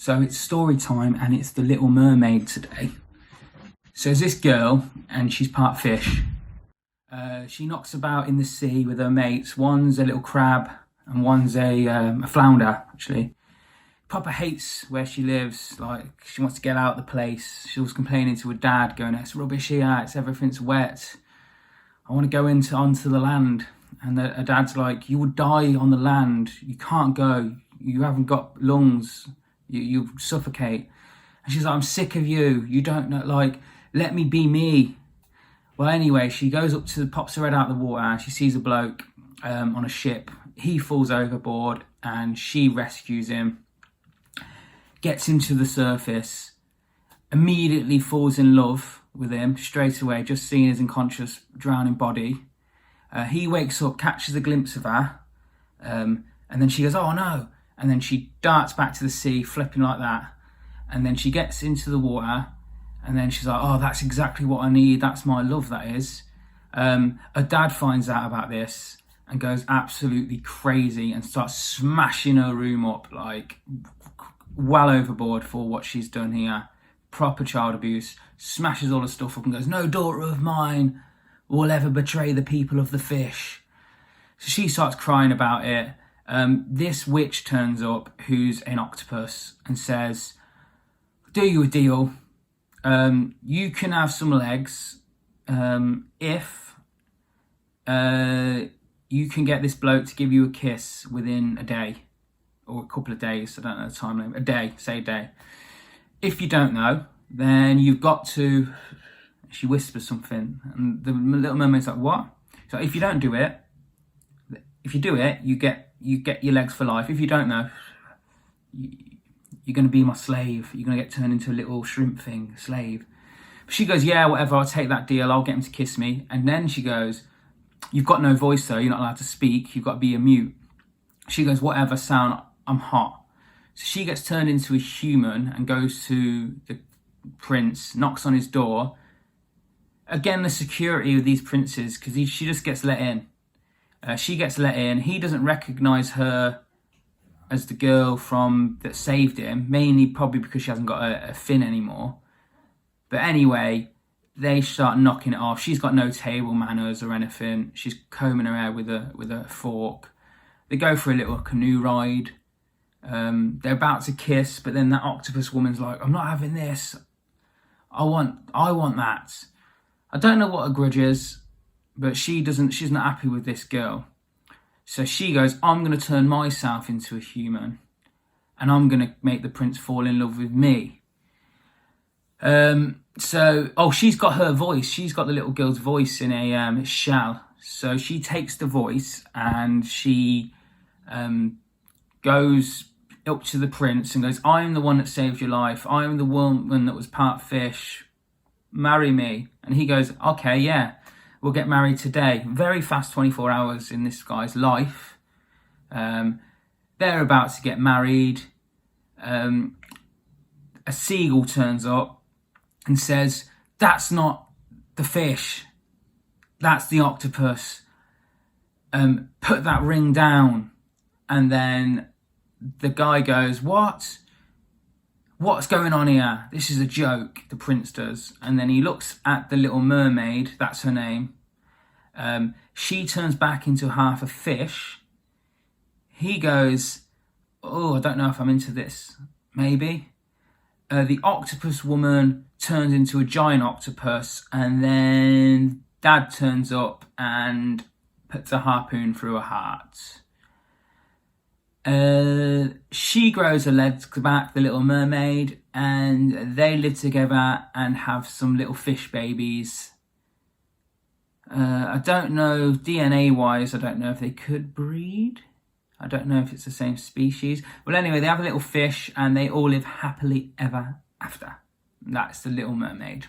So it's story time, and it's The Little Mermaid today. So there's this girl, and she's part fish. She knocks about in the sea with her mates. One's a little crab, and one's a flounder, actually. Proper hates where she lives. Like, she wants to get out of the place. She was complaining to her dad, going, "It's rubbish here, everything's wet. I want to go onto the land." And her dad's like, "You would die on the land. You can't go. You haven't got lungs. You suffocate." And she's like, "I'm sick of you. You don't know, like, let me be me." Well, anyway, she goes up to, pops her head out of the water, and she sees a bloke on a ship. He falls overboard, and she rescues him, gets him to the surface, immediately falls in love with him straight away, just seeing his unconscious, drowning body. He wakes up, catches a glimpse of her, and then she goes, "Oh no." And then she darts back to the sea, flipping like that. And then she gets into the water, and then she's like, "Oh, that's exactly what I need. That's my love, that is." Her dad finds out about this and goes absolutely crazy and starts smashing her room up, like, well overboard for what she's done here. Proper child abuse. Smashes all her stuff up and goes, "No daughter of mine will ever betray the people of the fish." So she starts crying about it. This witch turns up, who's an octopus, and says, "Do you a deal. You can have some legs if you can get this bloke to give you a kiss within a day, or a couple of days. I don't know the time limit. A day, say a day. If you don't know, then you've got to..." She whispers something, and the Little Mermaid's like, "What?" So if you don't do it, if you do it, you get your legs for life. If you don't know, you're going to be my slave. You're going to get turned into a little shrimp thing, slave. She goes, "Yeah, whatever, I'll take that deal. I'll get him to kiss me." And then she goes, "You've got no voice though. You're not allowed to speak. You've got to be a mute." She goes, "Whatever, sound, I'm hot." So she gets turned into a human and goes to the prince, knocks on his door. Again, the security of these princes, because she just gets let in. She gets let in. He doesn't recognise her as the girl that saved him, mainly probably because she hasn't got a fin anymore. But anyway, they start knocking it off. She's got no table manners or anything. She's combing her hair with a fork. They go for a little canoe ride. They're about to kiss, but then that octopus woman's like, "I'm not having this. I want that." I don't know what her grudge is, but she's not happy with this girl. So she goes, "I'm going to turn myself into a human, and I'm going to make the prince fall in love with me." She's got her voice. She's got the little girl's voice in a shell. So she takes the voice, and she goes up to the prince and goes, "I'm the one that saved your life. I'm the woman that was part fish. Marry me." And he goes, "Okay, yeah, we'll get married today." Very fast 24 hours in this guy's life. They're about to get married. A seagull turns up and says, "That's not the fish. That's the octopus. Put that ring down." And then the guy goes, "What? What's going on here? This is a joke," the prince does. And then he looks at the Little Mermaid, that's her name. She turns back into half a fish. He goes, "Oh, I don't know if I'm into this. Maybe." The octopus woman turns into a giant octopus, and then Dad turns up and puts a harpoon through her heart. She grows her legs back, the Little Mermaid, and they live together and have some little fish babies. I don't know, DNA wise, I don't know if they could breed. I don't know if it's the same species. Well, anyway, they have a little fish, and they all live happily ever after. That's the Little Mermaid.